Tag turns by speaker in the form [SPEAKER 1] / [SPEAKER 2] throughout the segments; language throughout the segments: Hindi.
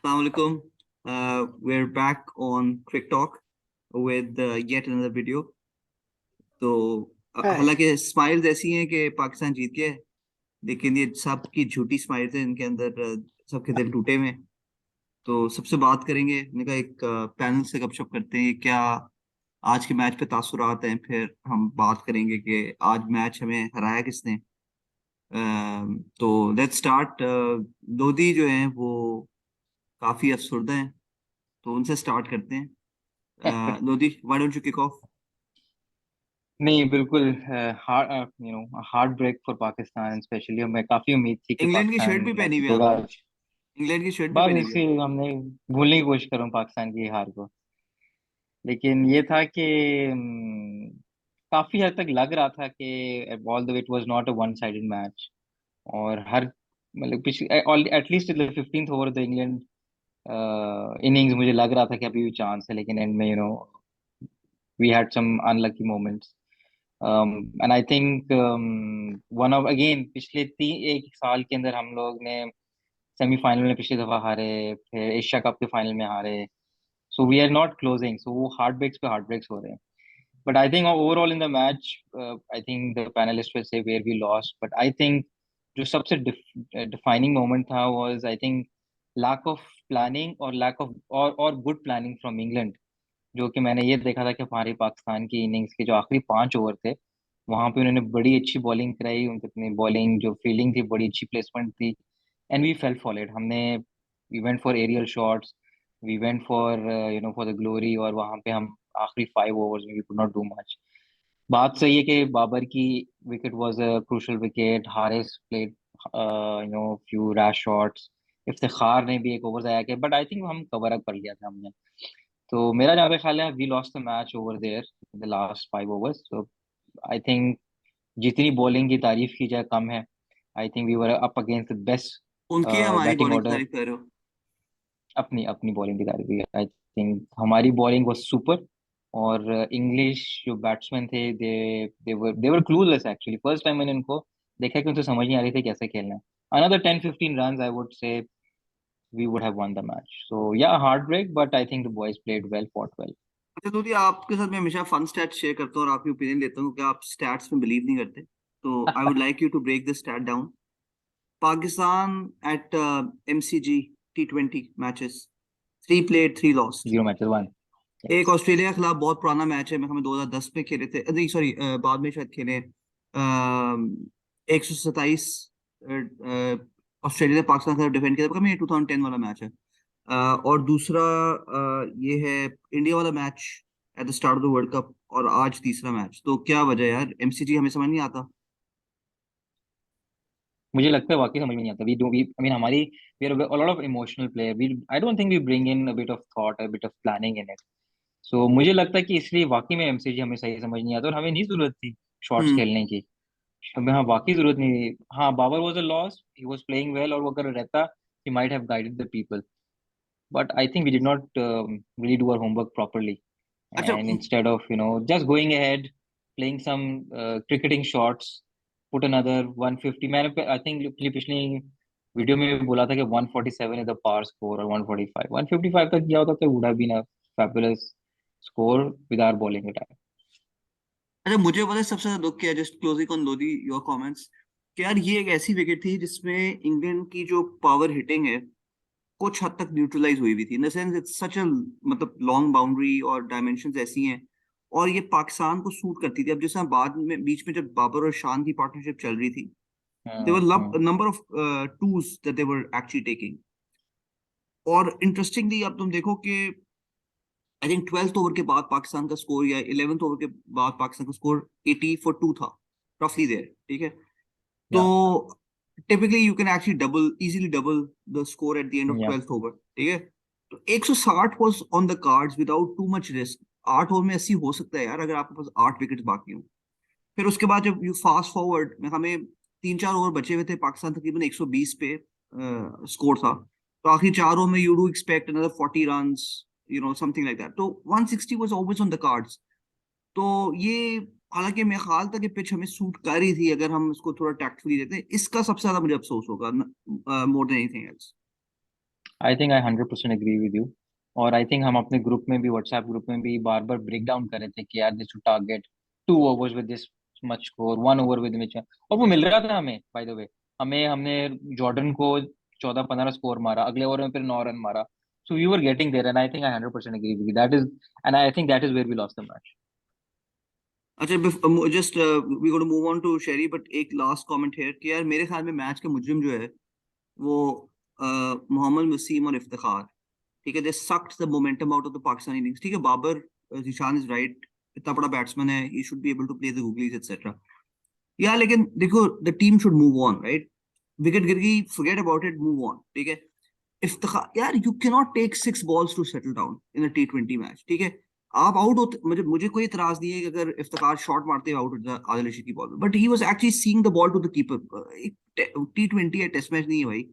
[SPEAKER 1] Assalamualaikum. We're back on Quick Talk with yet another video. तो
[SPEAKER 2] Hi.
[SPEAKER 1] हालांकि स्माइल्स ऐसी हैं कि पाकिस्तान जीत गया है, लेकिन ये सब की झूठी स्माइल्स हैं, इनके अंदर सबके दिल टूटे हुए हैं। तो सबसे बात करेंगे, मैंने कहा एक पैनल से गपशप करते हैं क्या आज के मैच पे तासुरात हैं, फिर हम बात करेंगे कि आज मैच हमें हराया किसने। तो लेट्स स्टार्ट। लोधी जो हैं वो काफी अफसुर्दा हैं, तो उनसे स्टार्ट करते हैं। Lodhi, why don't you kick off?
[SPEAKER 2] नहीं, बिल्कुल। Heart break for Pakistan specially. हमें काफी उम्मीद थी कि
[SPEAKER 1] इंग्लैंड की शर्ट
[SPEAKER 2] पाकिस्तान
[SPEAKER 1] भी पहनी हुई है
[SPEAKER 2] जीतेगा
[SPEAKER 1] आपने।
[SPEAKER 2] आज।
[SPEAKER 1] इंग्लैंड की शर्ट भी
[SPEAKER 2] बस
[SPEAKER 1] पहनी हुई है।
[SPEAKER 2] इसी हमने भूलने की कोशिश करूँ पाकिस्तान की हार को। लेकिन ये था कि काफी हद तक लग रहा था कि all the it was not a one sided match. और हर मतलब पिछले at least 15th over the England innings मुझे लग रहा था कि अभी भी चांस है, लेकिन एंड में we had some unlucky moments. And I think one of again पिछले एक साल के अंदर हम लोग ने सेमीफाइनल में पिछली दफा हारे, फिर एशिया कप के फाइनल में हारे। So we are not closing, so वो हार्ट ब्रेक्स पे हार्ट ब्रेक्स हो रहे हैं। But I think overall in the match, I think the panelist will say where we lost, but I think जो सबसे डिफाइनिंग मोमेंट था was I think lack of planning और लैक ऑफ और गुड प्लानिंग फ्रॉम इंग्लैंड। जो कि मैंने ये देखा था कि हमारी पाकिस्तान की इनिंग्स के जो आखिरी 5 ओवर थे, वहां पे उन्होंने बड़ी अच्छी बॉलिंग कराई, उनकी अपनी बॉलिंग जो फील्डिंग थी बड़ी अच्छी प्लेसमेंट थी। And we fell for it. हमने we went for aerial shots, we went for for the glory, और वहां पे हम आखिरी 5 ओवर्स में we could not do much. बात सही है कि बाबर की wicket was a crucial wicket, Haris played few rash shots, Iftikhar ने भी एक ओवर जाया किया, बट आई थिंक हम कवर अप कर लिया था हमने। तो मेरा जहाँ पे ख्याल है we lost the match over there in the last 5 overs. So I think जितनी बॉलिंग की तारीफ की जाए कम है। I think we were up against the best
[SPEAKER 1] उनकी हमारी
[SPEAKER 2] बैटिंग
[SPEAKER 1] बॉलिंग की
[SPEAKER 2] ऑर्डर।
[SPEAKER 1] तारीफ कर रहे हो?
[SPEAKER 2] अपनी अपनी बॉलिंग की तारीफ की, आई थिंक हमारी बॉलिंग वाज सुपर। और इंग्लिश जो बैट्समैन थे दे were clueless actually. First time मैंने उनको देखा कि उनको समझ नहीं आ रही थी कैसे खेलना है। Another 10-15 run I would say we would have won the match. So yeah, heartbreak, but I think the boys played well, fought well.
[SPEAKER 1] अच्छा लोधी, आपके साथ मैं हमेशा फन स्टैट्स शेयर करता हूँ और आपकी ओपिनियन लेता हूँ कि आप स्टैट्स में बिलीव नहीं करते। तो I would like you to break this stat down. Pakistan at MCG T20 matches, 3 played 3 lost।
[SPEAKER 2] 0 matches 1.
[SPEAKER 1] एक
[SPEAKER 2] Yes.
[SPEAKER 1] ऑस्ट्रेलिया के खिलाफ बहुत पुराना मैच है, मैं हमें 2010 में खेले थे, नहीं सॉरी, बाद में शायद खेले। 127 ऑस्ट्रेलिया ने पाकिस्तान के खिलाफ डिफेंड किया था, ये 2010 वाला मैच है। और दूसरा ये है इंडिया वाला match at the start of the world cup, और आज तीसरा मैच। तो क्या वजह है यार, MCG हमें समझ नहीं आता।
[SPEAKER 2] मुझे लगता है वाकई समझ में नहीं आता। We do we I mean हमारी we are a lot of emotional player. We I don't think we bring in a bit of thought, a bit of planning in it. So मुझे लगता है कि इसलिए वाकई में एमसीजी हमें सही समझ नहीं आता, और हमें नहीं जरूरत थी शॉट्स
[SPEAKER 1] हम्म।
[SPEAKER 2] खेलने की। हमें हाँ वाकई जरूरत नहीं थी। हाँ, Babar was a loss, he was playing well, और वो अगर रहता he might have guided the people. But I think we did not really do our homework properly.
[SPEAKER 1] अच्छा।
[SPEAKER 2] And instead of just going ahead, playing some cricketing shots, put another 150। मैंने आई थिंक पिछली वीडियो में भी बोला था कि 147 इज द पार स्कोर, और 145 155 तक गया होता तो would have been a fabulous score with our bowling attack.
[SPEAKER 1] अच्छा, मुझे पता है सबसे ज्यादा दुख क्या है, just closing on Lodhi your comments, कि यार ये एक ऐसी विकेट थी जिसमें इंग्लैंड की जो पावर हिटिंग है कुछ हद तक न्यूट्रलाइज हुई हुई थी, in the sense it's such a, मतलब लॉन्ग बाउंड्री और डायमेंशंस ऐसी हैं, और ये पाकिस्तान को सूट करती थी। अब जैसे बाद में बीच में जब बाबर और शान की पार्टनरशिप चल रही थी, there
[SPEAKER 2] hmm.
[SPEAKER 1] Were number of twos that they were actually taking. और इंटरेस्टिंगली अब तुम देखो कि आई थिंक 12th ओवर के बाद पाकिस्तान का स्कोर, या 11th ओवर के बाद पाकिस्तान का स्कोर 80 for 2 था, रफली देयर, ठीक है। तो
[SPEAKER 2] या
[SPEAKER 1] typically you can actually double, easily double the score at the end of
[SPEAKER 2] या
[SPEAKER 1] 12th ओवर, ठीक है। तो 160 was on the cards without too much risk. 8 over में 80 हो सकता है यार, अगर आपके पास 8 विकेट बाकी हो। फिर उसके बाद जब यू फास्ट फॉरवर्ड में, हमें 3-4 ओवर बचे हुए थे, पाकिस्तान तकरीबन 120 पे स्कोर था। तो आखिरी 4 ओवर में you do expect another 40 runs, something like that. तो 160 was always on the cards. तो ये, हालांकि मेरा ख्याल था कि पिच हमें सूट कर रही थी अगर हम इसको थोड़ा टैक्टफुली लेते, इसका सबसे ज्यादा मुझे अफसोस होगा, more than anything else.
[SPEAKER 2] I think I 100% agree with you. और आई थिंक हम अपने ग्रुप में भी, व्हाट्सएप ग्रुप में भी बार बार ब्रेक डाउन कर रहे थे कि यार this to target 2 overs with this much score, 1 over with which, और वो मिल रहा था हमें बाय द वे। हमें हमने जॉर्डन को 14-15 स्कोर मारा, अगले ओवर में फिर 9 रन मारा। So we were getting there and I think I 100% agree with that is, and I think that is where we lost the match.
[SPEAKER 1] अच्छा, just we got to move on to Sheri, but एक लास्ट कमेंट है कि यार मेरे ख्याल में मैच का मुजरिम जो है वो मोहम्मद वसीम और इफ्तिखार, ठीक है, they sucked the momentum out of the Pakistani innings. ठीक है, बाबर, जीशान इज राइट, इतना बड़ा बैट्समैन है, he should be able to play the googlies etcetera. या लेकिन देखो, the team should move on, right? Wicket गिर गई, forget about it, move on, ठीक है। इफ्तिखार यार, you can not take 6 balls to settle down in a T20 match, ठीक है। आप आउट होते, मुझे कोई इतराज नहीं है कि अगर इफ्तिखार शॉट मारते हुए आउट हो जाए आदिल रशीद की ball, but he was actually seeing the ball to the keeper. एक T20 है, टेस्ट मैच नहीं है भाई।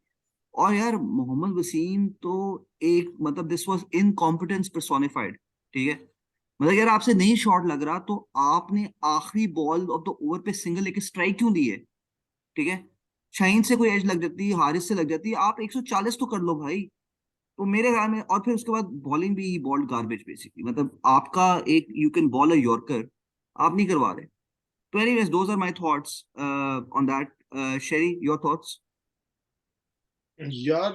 [SPEAKER 1] और यार मोहम्मद वसीम तो एक, मतलब दिस वाज इनकॉम्पिटेंस पर्सोनिफाइड, ठीक है। मतलब यार आपसे नहीं शॉट लग रहा तो आपने आखिरी बॉल ऑफ द ओवर पे सिंगल लेके स्ट्राइक क्यों दी है, ठीक है। शाहीन से कोई एज लग जाती है, हारिस से लग जाती है, आप 140 तो कर लो भाई। तो मेरे ख्याल में, और फिर उसके बाद बॉलिंग भी बॉल्ड गार्बेज बेसिकली, मतलब आपका एक, you can bowl a yorker, आप नहीं करवा रहे। तो anyways, those are my thoughts on that. Sherry, your thoughts?
[SPEAKER 3] यार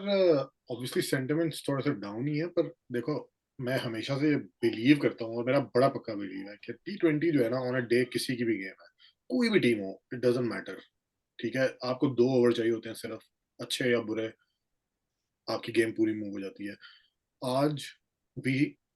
[SPEAKER 3] ऑब्वियसली सेंटिमेंट्स थोड़ा सा डाउन ही है, पर देखो, मैं हमेशा से बिलीव करता हूँ और मेरा बड़ा पक्का बिलीव है कि T20 जो है ना, ऑन अ डे किसी की भी गेम है, कोई भी टीम हो, इट डजेंट मैटर। ठीक है, आपको 2 ओवर चाहिए होते हैं सिर्फ, अच्छे या बुरे, आपकी गेम पूरी मूव हो जाती है। आज we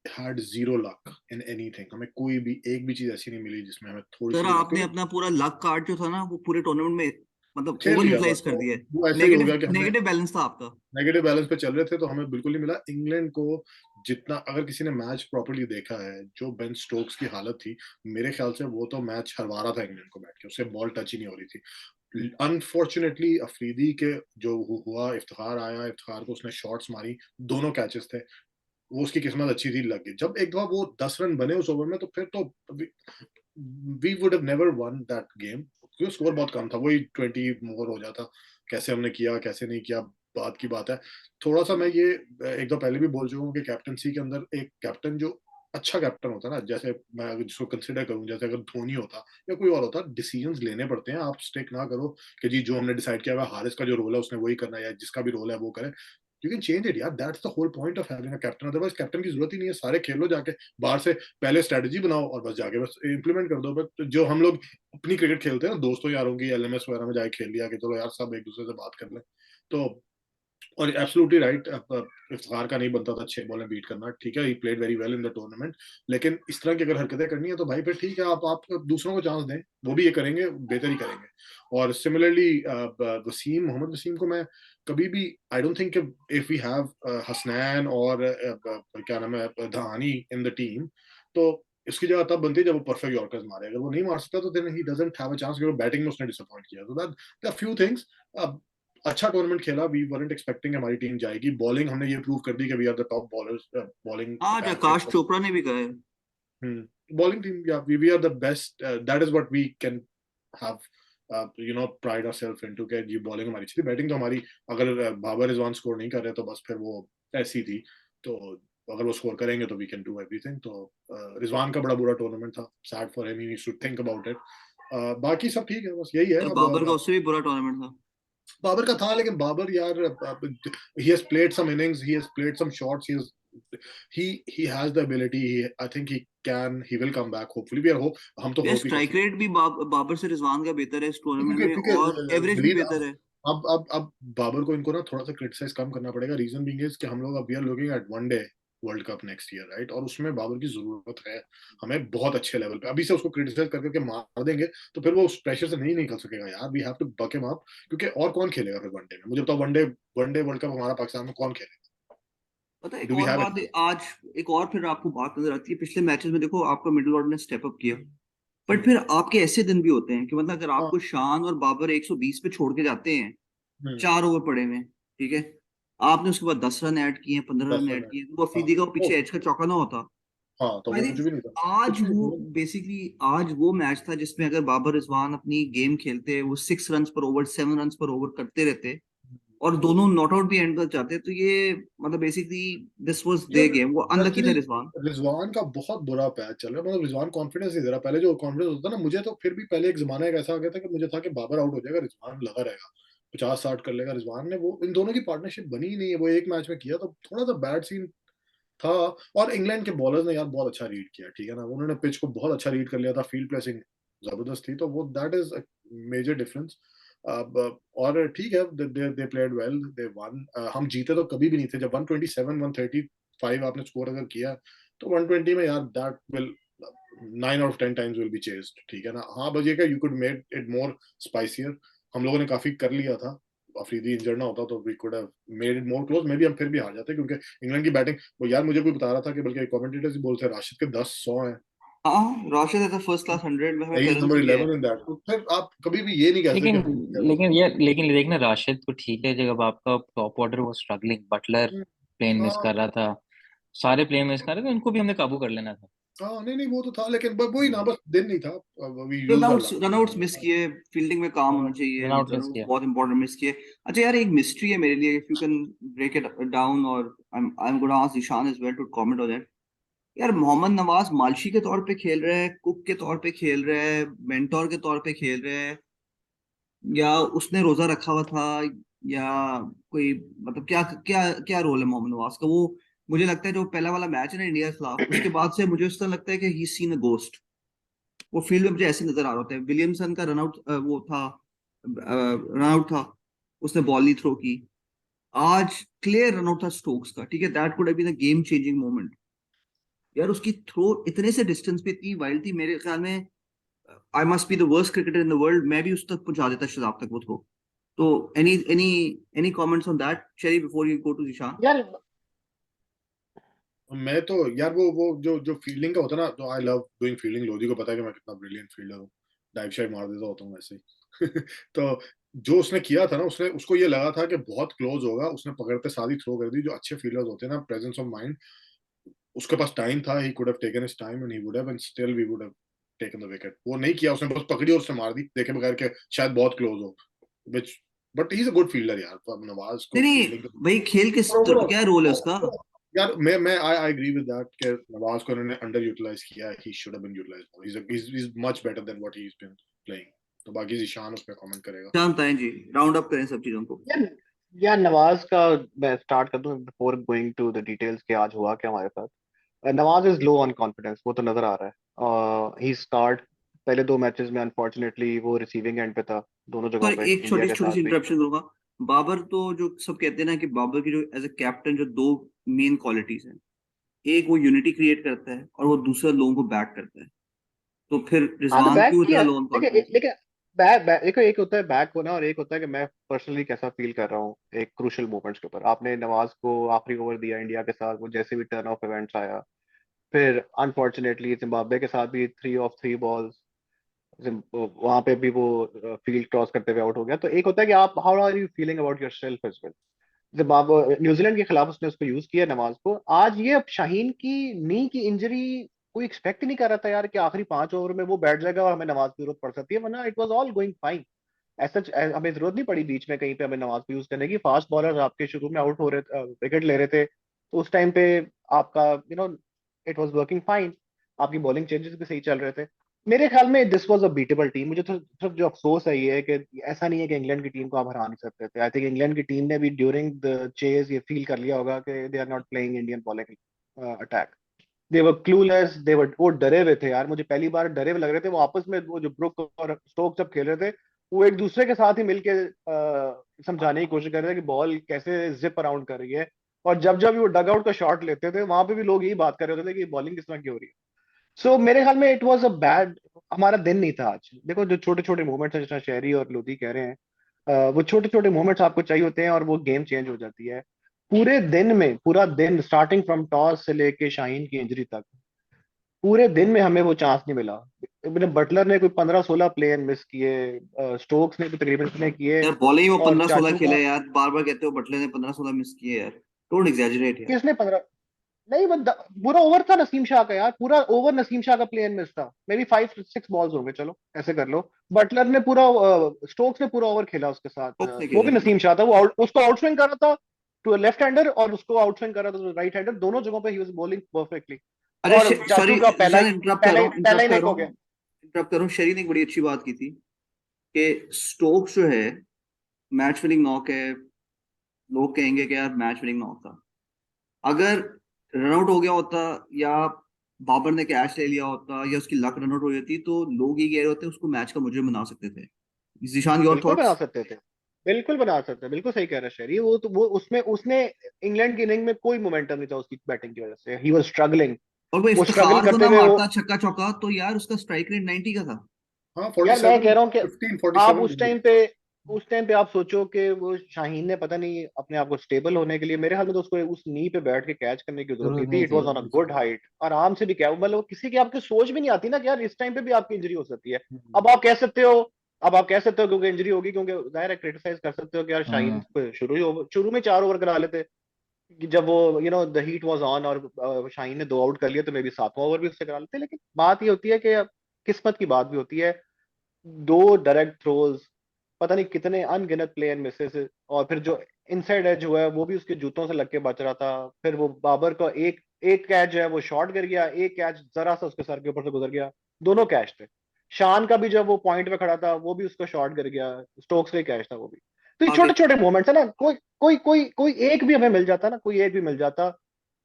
[SPEAKER 3] had zero luck in anything, हमें कोई भी एक भी चीज ऐसी नहीं मिली जिसमें हमें थोड़ी
[SPEAKER 1] सर
[SPEAKER 3] सी भी लक,
[SPEAKER 1] आपने
[SPEAKER 3] क्योंकि
[SPEAKER 1] अपना पूरा लक कार्ड जो था ना, वो पूरे टूर्नामेंट में मतलब
[SPEAKER 3] खेल
[SPEAKER 1] ओवर
[SPEAKER 3] लिया
[SPEAKER 1] यूटिलाइज
[SPEAKER 3] बस,
[SPEAKER 1] कर
[SPEAKER 3] तो
[SPEAKER 1] दिया है।
[SPEAKER 3] वो ऐसे ही हो
[SPEAKER 1] नेगेटिव
[SPEAKER 3] गया कि हमें
[SPEAKER 1] नेगेटिव बैलेंस था आपका।
[SPEAKER 3] नेगेटिव बैलेंस पे चल रहे थे, तो हमें बिल्कुल नहीं मिला इंग्लैंड को। जितना, अगर किसी ने मैच प्रॉपर्ली देखा है, जो बेन स्टोक्स की हालत थी, मेरे ख्याल से वो तो मैच हरवा रहा था इंग्लैंड को बैठ के, उससे बॉल टच ही नहीं हो रही थी। अनफॉर्चुनेटली अफरीदी के जो हुआ, इफ्तिखार आया, इफ्तिखार को उसने शॉट्स मारी, दोनों कैचेस थे, वो उसकी किस्मत अच्छी थी, लग गई। जब एक दफा वो 10 रन बने उस ओवर में, तो फिर तो we would have never won that game, क्योंकि स्कोर बहुत कम था, वही 20 मोर हो जाता। कैसे हमने किया, कैसे नहीं किया, बात की बात है। थोड़ा सा मैं ये एक दो पहले भी बोल चुका हूँ कि कैप्टनसी के अंदर एक कैप्टन जो अच्छा कैप्टन होता है ना, जैसे मैं अगर जिसको कंसिडर करूं, जैसे अगर धोनी होता या कोई और होता, डिसीजंस लेने पड़ते हैं। आप स्टिक ना करो कि जी जो हमने डिसाइड किया हुआ है, हारिस का जो रोल है उसने वही करना है, या जिसका भी रोल है वो करे। यू कैन चेंज इट यार, that's the whole point of having a captain. Otherwise captain की जरूरत ही नहीं है, सारे खेलो जाके बाहर से, पहले स्ट्रेटजी बनाओ और बस जाके बस इंप्लीमेंट कर दो। बट जो हम लोग अपनी क्रिकेट खेलते हैं ना, दोस्तों यारों की, LMS वगैरह में जाके खेल लिया कि चलो यार सब एक दूसरे से बात कर लें, तो। और एब्सोल्युटली राइट, इफ्तिखार का नहीं बनता था 6 बॉलें बीट करना, ठीक है, he played very well in the tournament. लेकिन इस तरह की अगर हरकतें करनी है तो भाई फिर ठीक है, आप दूसरों को चांस दें, वो भी ये करेंगे, बेहतर ही करेंगे। और सिमिलरली वसीम, मोहम्मद वसीम को मैं कभी भी, I don't think if we have Hasnain और क्या नाम है, धानी इन द टीम, तो इसकी जगह तब बनती है जब वो परफेक्ट यॉर्कर्स मारे। अगर वो नहीं मार सकता तो then he doesn't have a chance, क्योंकि बैटिंग में उसने डिसअपॉइंट किया। तो दैट फ्यू थिंग्स। अच्छा टूर्नामेंट खेला, वी वरंट एक्सपेक्टिंग हमारी टीम जाएगी। बॉलिंग हमने ये प्रूव कर दी कि we are the top bowlers, bowling
[SPEAKER 1] आज
[SPEAKER 3] अटैक
[SPEAKER 1] आकाश
[SPEAKER 3] इन।
[SPEAKER 1] चोपड़ा ने भी कहा है।
[SPEAKER 3] बॉलिंग टीम, या we are the best, that is what we can have pride ourselves into, कि जी बॉलिंग हमारी अच्छी थी, बैटिंग तो हमारी, अगर बाबर रिजवान स्कोर नहीं कर रहे तो बस फिर वो ऐसी थी। तो अगर वो स्कोर करेंगे तो वी कैन डू एवरीथिंग। तो रिजवान का बड़ा बुरा टूर्नामेंट था, sad for him, he needs to think about it. बाकी सब ठीक है, बस यही है
[SPEAKER 1] और
[SPEAKER 3] अब।
[SPEAKER 1] बाबर का उससे भी बुरा टूर्नामेंट था।
[SPEAKER 3] बाबर का था, लेकिन बाबर यार, he has played some innings, he has played some shots, he has the ability, I think he will come back, hopefully we are hope, हम तो
[SPEAKER 1] यार
[SPEAKER 3] होप ही कर
[SPEAKER 1] स्ट्राइक
[SPEAKER 3] सकते
[SPEAKER 1] रेट भी बाबर से रिजवान का बेहतर है इस
[SPEAKER 3] हैं,
[SPEAKER 1] टूर्नामेंट
[SPEAKER 3] क्योंकि
[SPEAKER 1] में,
[SPEAKER 3] क्योंकि
[SPEAKER 1] और एवरेज भी
[SPEAKER 3] दलील,
[SPEAKER 1] बेहतर है।
[SPEAKER 3] अब बाबर को इनको ना थोड़ा सा क्रिटिसाइज कम करना पड़ेगा। रीजन बीइंग इज कि हम लोग अब we are looking at one day world cup next year, right, और उसमें बाबर की जरूरत है हमें बहुत अच्छे लेवल पे। अभी से उसको क्रिटिसाइज कर करके मार देंगे तो फिर वो उस प्रेशर से नहीं निकल सकेगा यार, we have to buck him up. क्योंकि और कौन खेलेगा फिर वनडे में, मुझे बताओ, वनडे वर्ल्ड कप हमारा पाकिस्तान में कौन खेलेगा?
[SPEAKER 1] पता है एक
[SPEAKER 3] डू वी
[SPEAKER 1] और
[SPEAKER 3] हैव
[SPEAKER 1] बात है, आज एक और फिर आपको बात नजर आती है, पिछले मैचेस में देखो आपका मिडिल ऑर्डर ने स्टेप अप किया, बट
[SPEAKER 3] इट?
[SPEAKER 1] फिर आपके ऐसे दिन भी होते हैं कि मतलब अगर
[SPEAKER 3] हाँ।
[SPEAKER 1] आपको शान और बाबर 120 पे छोड़ के जाते हैं,
[SPEAKER 3] हम्म,
[SPEAKER 1] 4 ओवर पड़े में, ठीक है, आपने उसके बाद 10 रन ऐड किए, 15 रन
[SPEAKER 3] 10 रन
[SPEAKER 1] ऐड
[SPEAKER 3] है।
[SPEAKER 1] किए, तो वो
[SPEAKER 3] हाँ,
[SPEAKER 1] अफरीदी का वो
[SPEAKER 3] ओ,
[SPEAKER 1] पीछे एज का चौका ना होता।
[SPEAKER 3] हाँ तो
[SPEAKER 1] आई
[SPEAKER 3] वो
[SPEAKER 1] थिंक
[SPEAKER 3] कुछ भी नहीं था,
[SPEAKER 1] आज
[SPEAKER 3] कुछ नहीं
[SPEAKER 1] वो
[SPEAKER 3] था।
[SPEAKER 1] बेसिकली, आज वो मैच था जिसमें अगर बाबर रिजवान अपनी गेम खेलते, वो 6 रन पर ओवर, 7 रन पर ओवर करते रहते, और दोनों नॉट आउट भी एंड तक जाते, तो ये मतलब बेसिकली दिस वाज
[SPEAKER 3] यार
[SPEAKER 1] देयर गेम। वो अनलकी था
[SPEAKER 3] एक्चुअली
[SPEAKER 1] रिजवान।
[SPEAKER 3] रिजवान का बहुत बुरा पैच चल रहा है, मतलब रिजवान कॉन्फिडेंस नहीं दे रहा। पहले जो कॉन्फिडेंस होता ना, मुझे तो फिर भी पहले एक जमाना एक ऐसा आ गया था कि मुझे था कि बाबर आउट हो जाएगा, रिजवान लगा रहेगा 50-60 कर लेगा रिजवान ने। वो इन दोनों की पार्टनरशिप बनी ही नहीं है। वो एक मैच में किया तो थोड़ा सा बैड सीन था। और इंग्लैंड के बॉलर्स ने यार बहुत अच्छा रीड किया, ठीक है ना, उन्होंने पिच को बहुत अच्छा रीड कर लिया था, फील्ड प्लेसिंग जबरदस्त थी, तो वो दैट इज मेजर डिफरेंस। अब और ठीक है, they played well, they one. हम जीते तो कभी भी नहीं थे। जब 127 135 आपने स्कोर अगर किया तो 120 में यार that will 9 out of 10 times will be chased, ठीक है ना। हाँ बस ये कि you could made it more spicier. हम लोगों ने काफी कर लिया था। अफरीदी इंजर्ड ना होता तो we could have made it more close, maybe हम फिर भी हार जाते, क्योंकि इंग्लैंड की बैटिंग, वो यार मुझे कोई बता रहा था कि बल्कि कमेंटेटर्स ही बोलते हैं राशिद के 10-100 हैं,
[SPEAKER 1] हाँ, राशिद है फर्स्ट क्लास 100 में, हमें
[SPEAKER 3] ही इज
[SPEAKER 1] करंट
[SPEAKER 3] नंबर
[SPEAKER 1] भी है।
[SPEAKER 3] 11 इन दैट। तो फिर आप कभी भी ये नहीं कह सकते
[SPEAKER 2] लेकिन
[SPEAKER 3] कि
[SPEAKER 2] लेकिन देखना, राशिद को ठीक है, जब आपका टॉप ऑर्डर वो स्ट्रगलिंग, बटलर प्लेन मिस
[SPEAKER 3] हाँ
[SPEAKER 2] कर रहा था, सारे प्लेन मिस कर रहे थे, उनको भी हमने काबू कर लेना था।
[SPEAKER 3] हाँ, नहीं नहीं वो तो था, लेकिन वही ना, बस दिन नहीं था। We used our
[SPEAKER 1] runouts
[SPEAKER 3] luck.
[SPEAKER 1] Runouts miss किए, फील्डिंग में काम होना चाहिए,
[SPEAKER 2] रन आउट मिस
[SPEAKER 1] रनआउट्स
[SPEAKER 2] किया।
[SPEAKER 1] बहुत इंपॉर्टेंट मिस किए। अच्छा यार, एक मिस्ट्री है मेरे लिए, if you can break it down, और I am gonna ask Ishan as well to comment on it. यार मोहम्मद नवाज मालशी के तौर पे खेल रहा है, कुक के तौर पे खेल रहा है, मेंटोर के तौर पे खेल रहा है, या उसने रोजा रखा हुआ था, या कोई, मतलब क्या क्या क्या रोल है मोहम्मद नवाज का? वो मुझे लगता है जो पहला वाला मैच है ना इंडिया के खिलाफ, उसके बाद से मुझे उसका लगता है कि ही सीन अ गोस्ट। वो फील्ड में मुझे ऐसे नजर आ रहा होता है। विलियमसन का रनआउट वो था, रनआउट था, उसने बॉल नहीं थ्रो की। आज क्लियर रनआउट था स्टोक्स का, ठीक है, that could have been a game changing moment. यार उसकी थ्रो इतने से डिस्टेंस पे इतनी वाइल्ड थी, मेरे ख्याल में I must be the worst cricketer in the world, मैं भी उस तक पहुंचा देता शदाब तक वो थ्रो। तो any any any comments on that Sherry before you go to Zeeshan?
[SPEAKER 4] यार
[SPEAKER 3] मैं तो यार वो जो जो फील्डिंग का होता है ना, तो I love doing fielding. Lodhi को पता है कि मैं कितना ब्रिलियंट फील्डर हूँ, डाइव शाइव मार देता होता हूँ वैसे ही तो जो उसने किया था ना, उसने उसको ये लगा था कि बहुत क्लोज होगा, उसने पकड़ते सारी थ्रो कर दी। जो अच्छे फील्डर्स होते हैं ना, प्रेजेंस ऑफ माइंड, उसके पास टाइम था, he could have taken his time and he would have, and still we would have taken the wicket. वो नहीं किया, उसने बस पकड़ी और उसने मार दी देखे बगैर के शायद बहुत क्लोज हो, which, but he is a good fielder यार। नवाज को
[SPEAKER 1] नहीं नहीं,
[SPEAKER 3] फील्डिंग
[SPEAKER 1] भाई खेल किस क्या रोल है उसका?
[SPEAKER 3] यार मैं आई एग्री विद दैट कि नवाज को उन्होंने अंडर यूटिलाइज किया। He should have been utilized more, he is much better than what he is been playing. तो बाकी जीशान उस पे कमेंट करेगा।
[SPEAKER 1] जानता है जी, राउंड अप करें सब चीजों को।
[SPEAKER 4] यार यार नवाज का मैं स्टार्ट कर दूं before going to the details कि आज हुआ क्या हमारे साथ। Nawaz is low on confidence, वो तो नजर आ रहा है। ही स्टार्ट पहले दो मैचेस में अनफॉर्चुनेटली वो रिसीविंग एंड पे था, दोनों जगहों
[SPEAKER 1] पर
[SPEAKER 4] पे,
[SPEAKER 1] एक
[SPEAKER 4] इंडिया
[SPEAKER 1] छोटी
[SPEAKER 4] के
[SPEAKER 1] छोटी
[SPEAKER 4] साथ
[SPEAKER 1] सी
[SPEAKER 4] भी।
[SPEAKER 1] इंटरप्शन करूंगा। बाबर तो जो सब कहते हैं ना कि बाबर की जो एज अ कैप्टन जो दो मेन क्वालिटीज हैं, एक वो यूनिटी क्रिएट करता है और वो दूसरा लोगों को बैक करता है। तो फिर
[SPEAKER 4] हाँ तो
[SPEAKER 1] रिजवान
[SPEAKER 4] बैक
[SPEAKER 1] क्यों इतना
[SPEAKER 4] किया,
[SPEAKER 1] लो ऑन
[SPEAKER 4] लेकिन
[SPEAKER 1] कॉन्फिडेंस?
[SPEAKER 4] लेकिन बैक बैक देखो, एक होता है बैक होना और एक होता है कि मैं पर्सनली कैसा फील कर रहा हूँ एक क्रूशियल मोमेंट्स के ऊपर। आपने नवाज को आखिरी ओवर दिया इंडिया के साथ, वो जैसे भी टर्न ऑफ इवेंट्स आया, फिर अनफॉर्चुनेटली जिम्बाब्वे के साथ भी 3 ऑफ 3 बॉल्स वहां पे भी वो फील्ड क्रॉस करते हुए आउट हो गया। तो एक होता है कि आप how are you feeling about your self as well. Zimbabwe New Zealand के खिलाफ उसने उसको यूज किया नमाज को। आज ये अब शाहीन की नी की इंजरी कोई एक्सपेक्ट नहीं कर रहा था यार कि आखिरी 5 ओवर में वो बैठ जाएगा और हमें नमाज की जरूरत पड़ सकती है, वरना it was all going fine. ऐसा हमें जरूरत नहीं पड़ी बीच में कहीं पे हमें नमाज को यूज करने की। फास्ट बॉलर आपके शुरू में आउट हो रहे, विकेट ले रहे थे, तो उस टाइम पे आपका इट वाज वर्किंग फाइन, आपकी बॉलिंग चेंजेस भी सही चल रहे थे। मेरे ख्याल में this was a beatable team. मुझे तो सिर्फ जो अफसोस है ये है कि ऐसा नहीं है कि इंग्लैंड की टीम को आप हरा नहीं सकते थे। आई थिंक इंग्लैंड की टीम ने भी ड्यूरिंग द चेज ये फील कर लिया होगा कि they are not playing Indian bowling attack. They were clueless, they were, वो डरे हुए थे यार। मुझे पहली बार डरे हुए लग रहे थे वो आपस में। वो जो ब्रुक और स्टोक जब खेल रहे थे, वो एक दूसरे के साथ ही मिलके समझाने की कोशिश कर रहे थे कि बॉल कैसे जिप अराउंड कर रही है। और जब जब वो डग आउट का शॉट लेते थे वहां पे भी लोग यही बात कर रहे होते थे कि बॉलिंग किस तरह की हो रही है। सो मेरे ख्याल में इट वाज अ बैड, हमारा दिन नहीं था आज। देखो जो छोटे छोटे मोमेंट्स हैं, जितना शेरी और लोधी कह रहे हैं, वो छोटे छोटे मोमेंट्स आपको चाहिए होते हैं और वो गेम चेंज हो जाती है। पूरे दिन में, पूरा दिन स्टार्टिंग फ्रॉम टॉस से लेके शाहीन की इंजरी तक, पूरे दिन में हमें वो चांस नहीं मिला। बटलर ने कोई 15-16 प्ले मिस किए, स्टोक्स ने भी तकरीबन इतने किए।
[SPEAKER 1] यार बॉलिंग ही वो
[SPEAKER 4] और
[SPEAKER 1] 15-16
[SPEAKER 4] चाचू
[SPEAKER 1] खेले
[SPEAKER 4] का
[SPEAKER 1] यार, बार बार कहते हो बटलर ने 15-16 मिस किए यार, डोंट एग्जैजरेट यार।
[SPEAKER 4] किसने 15, नहीं पूरा ओवर था नसीम शाह का यार, पूरा ओवर नसीम शाह का प्ले एंड मिस था, मे बी 5-6 बॉल्स होंगे, चलो ऐसे कर लो। बटलर ने पूरा स्टोक्स ने पूरा ओवर खेला उसके साथ,
[SPEAKER 1] स्टोक्स ने
[SPEAKER 4] वो
[SPEAKER 1] खेला
[SPEAKER 4] भी
[SPEAKER 1] पूरा।
[SPEAKER 4] नसीम शाह था, वो उसको आउटस्विंग कर रहा था टू लेफ्ट हैंडर और उसको आउटस्विंग कर रहा था टू राइट हैंडर, दोनों जगहों पे ही वाज बॉलिंग परफेक्टली।
[SPEAKER 1] अच्छा
[SPEAKER 4] और
[SPEAKER 1] सॉरी
[SPEAKER 4] जादू का
[SPEAKER 1] सर, इंटरप्ट कर रहा हूँ,
[SPEAKER 4] पहला ही नेक हो गया।
[SPEAKER 1] इंटरप्ट कर रहा हूँ। शरी ने एक बड़ी अच्छी बात की थी कि स्टोक्स जो है मैच विनिंग नॉक है। लोग कहेंगे कि यार मैच विनिंग नॉक था, अगर रन आउट हो गया होता या बाबर ने कैच ले लिया होता या उसकी लक रन आउट हो जाती, तो लोग ये कह रहे होते उसको मैच का मुजरिम बना सकते थे। जीशान, योर
[SPEAKER 4] बिल्कुल बना
[SPEAKER 1] थॉट्स?
[SPEAKER 4] सकते थे, बिल्कुल बना सकते थे, बिल्कुल सही कह रहा है शेरी। वो तो वो उसमें उसने इंग्लैंड की इनिंग में कोई मोमेंटम नहीं था उसकी बैटिंग की वजह से, ही वाज स्ट्रगलिंग।
[SPEAKER 1] और वो
[SPEAKER 4] वो स्ट्रगल
[SPEAKER 1] इफ्तिखार को
[SPEAKER 4] करते
[SPEAKER 1] ना
[SPEAKER 4] हुए वो,
[SPEAKER 1] मारता छक्का चौका तो यार उसका स्ट्राइक रेट 90 का था।
[SPEAKER 3] हाँ
[SPEAKER 4] यार मैं
[SPEAKER 3] 47,
[SPEAKER 4] कह रहा हूँ कि
[SPEAKER 3] 15,
[SPEAKER 4] आप
[SPEAKER 3] 47
[SPEAKER 4] उस टाइम पे आप सोचो कि वो शाहीन ने पता नहीं अपने आप को स्टेबल होने के लिए, मेरे ख्याल में तो उसको उस नी पे बैठ के कैच करने की जरूरत नहीं
[SPEAKER 2] जरूरत
[SPEAKER 4] थी,
[SPEAKER 2] नहीं
[SPEAKER 4] इट
[SPEAKER 2] थी।
[SPEAKER 4] Was on a good height, आराम से भी क्या मतलब किसी की आपकी सोच भी नहीं आती ना कि यार इस टाइम पे भी आपकी इंजरी हो सकती है। अब आप कह सकते हो अब आप कह सकते हो क्योंकि इंजरी होगी, क्योंकि जाहिर है क्रिटिसाइज कर सकते हो कि यार शाहीन
[SPEAKER 2] हम्म।
[SPEAKER 4] शुरू में 4 ओवर करा लेते, कि जब वो द हीट वाज ऑन और शाहीन ने 2 आउट कर लिया तो मे बी 7वां ओवर भी उससे करा लेते। लेकिन बात ये होती है कि किस्मत की बात भी होती है, 2 डायरेक्ट थ्रोज, पता नहीं कितने अनगिनत प्ले एंड मिसेस, और फिर जो इनसाइड एज हुआ है वो भी उसके जूतों से लग के बच रहा था। फिर वो बाबर का एक एक कैच जो है वो शॉर्ट कर गया, एक कैच जरा सा उसके सर के ऊपर से गुजर गया, दोनों कैच थे। शान का भी जब वो पॉइंट पे खड़ा था वो भी उसका शॉट कर गया, स्टोक्स का ही कैच था वो भी। तो ये छोटे
[SPEAKER 1] आगे
[SPEAKER 4] छोटे मोमेंट्स है ना, कोई एक भी हमें मिल जाता ना, कोई एक भी मिल जाता।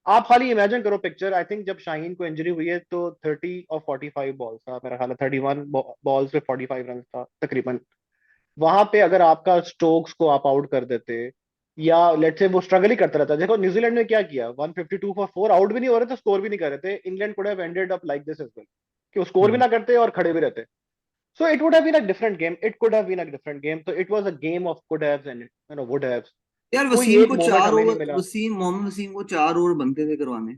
[SPEAKER 4] आप खाली इमेजिन करो पिक्चर, आई थिंक जब शाहीन को इंजरी हुई है तो 30 और 45 बॉल्स था मेरा ख्याल है, 31 बॉल्स पे 45 रन था तकरीबन। वहां पे अगर आपका स्टोक्स को आप आउट कर देते, या लेट्स से वो स्ट्रगल ही करता रहता, देखो न्यूजीलैंड ने क्या किया, 152 फॉर 4 आउट भी नहीं हो रहे थे, स्कोर भी नहीं कर रहे थे, England could have ended up like this as well, कि वो स्कोर भी
[SPEAKER 2] हम्म।
[SPEAKER 4] ना करते और खड़े भी रहते। So it would have been a different game, it could have been a different game, तो it was a game of could haves and would haves.
[SPEAKER 1] यार,
[SPEAKER 4] कोई
[SPEAKER 1] वसीम
[SPEAKER 4] एक
[SPEAKER 1] को
[SPEAKER 4] मोमेंट
[SPEAKER 1] चार
[SPEAKER 4] हमें नहीं
[SPEAKER 1] ओवर
[SPEAKER 4] मिला।
[SPEAKER 1] मोहम्मद वसीम को 4 ओवर बनते थे करवाने।